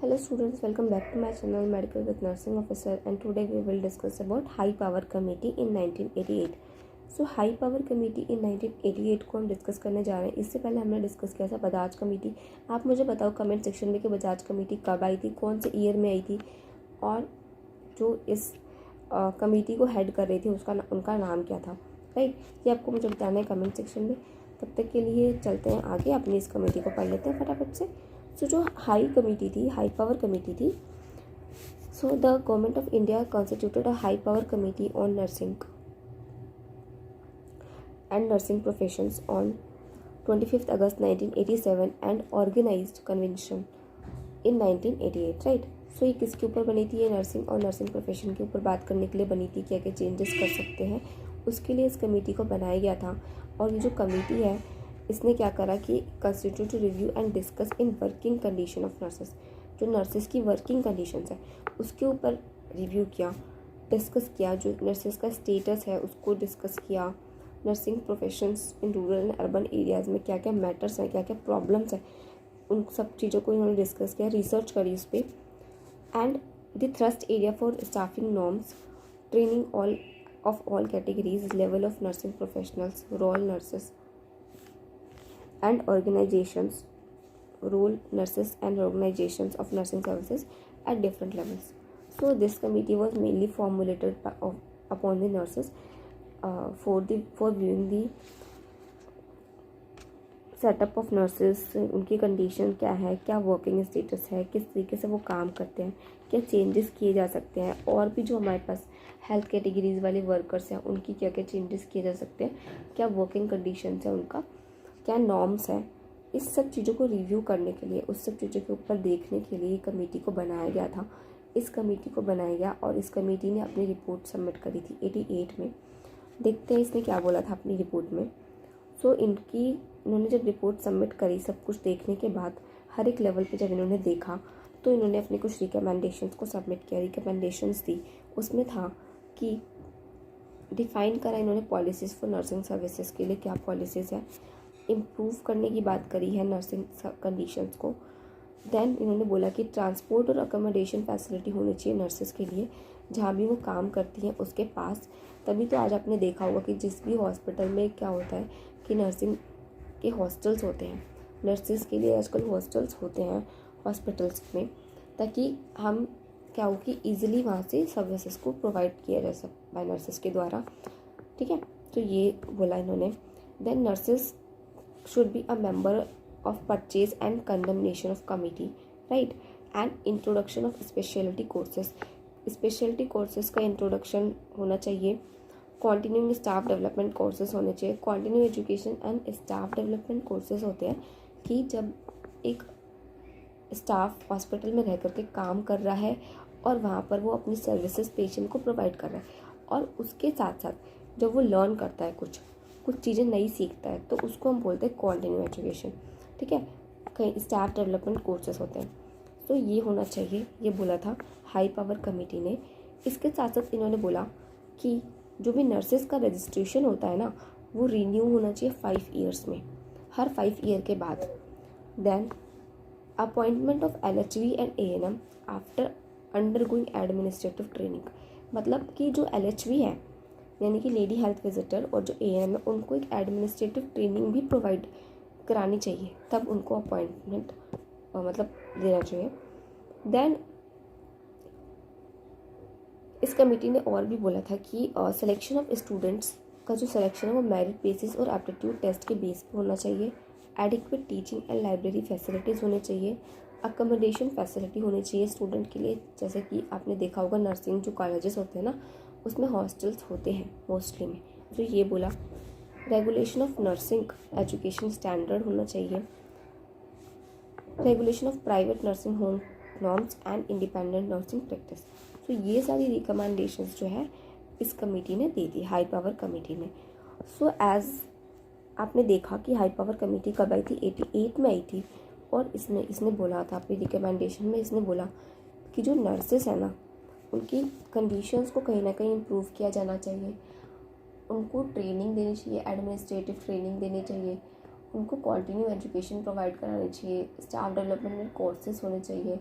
Hello students, welcome back to my channel Medical with Nursing Officer, and today we will discuss about High Power Committee in 1988. So High Power Committee in 1988 को हम discuss करने जा रहे हैं। इससे पहले हमने डिस्कस किया था बजाज कमेटी। आप मुझे बताओ कमेंट सेक्शन में कि बजाज कमेटी कब आई थी, कौन से ईयर में आई थी, और जो इस कमेटी को हेड कर रही थी उनका नाम क्या था। राइट, ये आपको मुझे बताना है कमेंट सेक्शन में। तब तक के लिए चलते हैं आगे, अपनी इस कमेटी को पढ़ लेते हैं फटाफट से। सो जो हाई कमेटी थी, हाई पावर कमेटी थी, so the government of India constituted a high power committee on nursing and nursing professions on 25 August 1987 and organised convention in 1988। Right, so ये किसके ऊपर बनी थी? ये नर्सिंग और नर्सिंग प्रोफेशन के ऊपर बात करने के लिए बनी थी, क्या क्या चेंजेस कर सकते हैं, उसके लिए इस कमेटी को बनाया गया था। और ये जो कमेटी है इसने क्या करा कि constitute to review and discuss in working condition of nurses, जो नर्सेस की वर्किंग कंडीशंस है उसके ऊपर रिव्यू किया, डिस्कस किया। जो नर्सेस का स्टेटस है उसको डिस्कस किया। Nursing professions in rural and urban areas में क्या क्या मैटर्स हैं, क्या क्या प्रॉब्लम्स हैं, उन सब चीज़ों को इन्होंने डिस्कस किया, रिसर्च करी उस पर। And the thrust area for staffing norms, training all of all categories, level of nursing professionals, role nurses and organizations, role nurses and organizations of nursing services at different levels. So this committee was mainly formulated upon the nurses for viewing the setup of nurses, उनकी condition क्या है, क्या working status है, किस तरीके से वो काम करते हैं, क्या चेंजेस किए जा सकते हैं, और भी जो हमारे पास हेल्थ कैटेगरीज वाले वर्कर्स हैं उनकी क्या क्या चेंजेस किए जा सकते हैं, क्या वर्किंग कंडीशंस है उनका, क्या नॉर्म्स है। इस सब चीज़ों को रिव्यू करने के लिए, उस सब चीज़ों के ऊपर देखने के लिए कमेटी को बनाया गया था। इस कमेटी को बनाया गया और इस कमेटी ने अपनी रिपोर्ट सबमिट करी थी 88 में। देखते हैं इसने क्या बोला था अपनी रिपोर्ट में। सो इन्होंने जब रिपोर्ट सबमिट करी, सब कुछ देखने के बाद हर एक लेवल पे जब इन्होंने देखा तो इन्होंने अपनी कुछ रिकमेंडेशंस को सबमिट किया। रिकमेंडेशंस दी, उसमें था कि डिफ़ाइन करा इन्होंने पॉलिसीज़ फॉर नर्सिंग सर्विसेज के लिए, क्या पॉलिसीज़ है। इम्प्रूव करने की बात करी है नर्सिंग कंडीशंस को। देन इन्होंने बोला कि ट्रांसपोर्ट और अकोमोडेशन फैसिलिटी होनी चाहिए नर्सेस के लिए जहाँ भी वो काम करती हैं उसके पास। तभी तो आज आपने देखा होगा कि जिस भी हॉस्पिटल में क्या होता है कि नर्सिंग के हॉस्टल्स होते हैं, नर्सेस के लिए आजकल हॉस्टल्स होते हैं हॉस्पिटल्स में, ताकि हम क्या हो कि ईज़िली वहाँ से सर्विसेज को प्रोवाइड किया जा सके बाय नर्सेस के द्वारा। ठीक है, तो ये बोला इन्होंने। Then nurses should be a member of purchase and condemnation of committee, right, and introduction of specialty courses, specialty courses का introduction होना चाहिए। continuing staff development courses होने चाहिए। continuing education and staff development courses होते हैं कि जब एक स्टाफ हॉस्पिटल में रह करके काम कर रहा है और वहाँ पर वो अपनी सर्विसेज पेशेंट को प्रोवाइड कर रहा है, और उसके साथ साथ जब वो लर्न करता है कुछ चीज़ें नई सीखता है तो उसको हम बोलते हैं कॉन्टिन्यू एजुकेशन। ठीक है, कहीं स्टाफ डेवलपमेंट कोर्सेज होते हैं, तो ये होना चाहिए, ये बोला था हाई पावर कमेटी ने। इसके साथ साथ इन्होंने बोला कि जो भी नर्सेस का रजिस्ट्रेशन होता है ना, वो रीन्यू होना चाहिए 5 ईयर्स में, हर 5 ईयर के बाद। Then appointment of LHV and ANM after undergoing administrative training, मतलब कि जो LHV है यानी कि लेडी हेल्थ विजिटर और जो ANM है उनको एक एडमिनिस्ट्रेटिव ट्रेनिंग भी प्रोवाइड करानी चाहिए, तब उनको अपॉइंटमेंट मतलब देना चाहिए। देन इस कमेटी ने और भी बोला था कि सिलेक्शन ऑफ स्टूडेंट्स का जो सिलेक्शन है वो मेरिट बेसिस और एप्टीट्यूड टेस्ट के बेस पे होना चाहिए। Adequate teaching and library facilities होनी चाहिए। अकोमोडेशन फैसिलिटी होनी चाहिए स्टूडेंट के लिए, जैसे कि आपने देखा होगा नर्सिंग जो कॉलेजेस होते हैं ना उसमें हॉस्टल्स होते हैं मोस्टली में, तो ये बोला। Regulation of nursing education standard होना चाहिए। Regulation of private nursing home norms and independent nursing practice. तो ये सारी रिकमेंडेशंस जो है इस कमेटी ने दी थी, हाई पावर कमेटी ने। सो एज आपने देखा कि हाई पावर कमेटी कब आई थी? 88 में आई थी। और इसने बोला था अपनी रिकमेंडेशन में, इसने बोला कि जो नर्सेस है ना उनकी कंडीशंस को कहीं ना कहीं इम्प्रूव किया जाना चाहिए, उनको ट्रेनिंग देनी चाहिए, एडमिनिस्ट्रेटिव ट्रेनिंग देनी चाहिए, उनको कंटिन्यू एजुकेशन प्रोवाइड करानी चाहिए, स्टाफ डेवलपमेंट कोर्सेज होने चाहिए,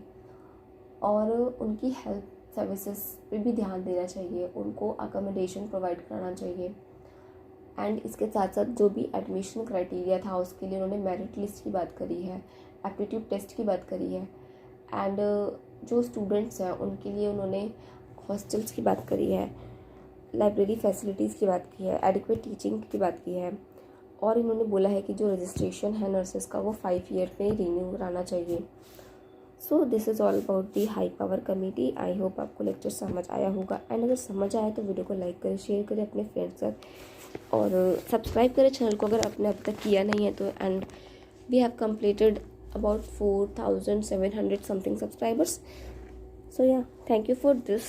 और उनकी हेल्थ सर्विसेज पे भी ध्यान देना चाहिए, उनको अकोमोडेशन प्रोवाइड कराना चाहिए। एंड इसके साथ साथ जो भी एडमिशन क्राइटेरिया था उसके लिए उन्होंने मेरिट लिस्ट की बात करी है, एप्टीट्यूड टेस्ट की बात करी है, एंड जो स्टूडेंट्स हैं उनके लिए उन्होंने हॉस्टल्स की बात करी है, लाइब्रेरी फैसिलिटीज़ की बात की है, एडिक्वेट टीचिंग की बात की है। और इन्होंने बोला है कि जो रजिस्ट्रेशन है नर्सेस का वो 5 ईयर में रिन्यू कराना चाहिए। So this is all about the high power committee. I hope आपको लेक्चर समझ आया होगा, एंड अगर समझ आया तो वीडियो को लाइक करें, शेयर करें अपने फ्रेंड्स के साथ, और सब्सक्राइब करें चैनल को अगर आपने अब तक किया नहीं है तो। And we have completed about 4,700 something subscribers. So yeah, thank you for this.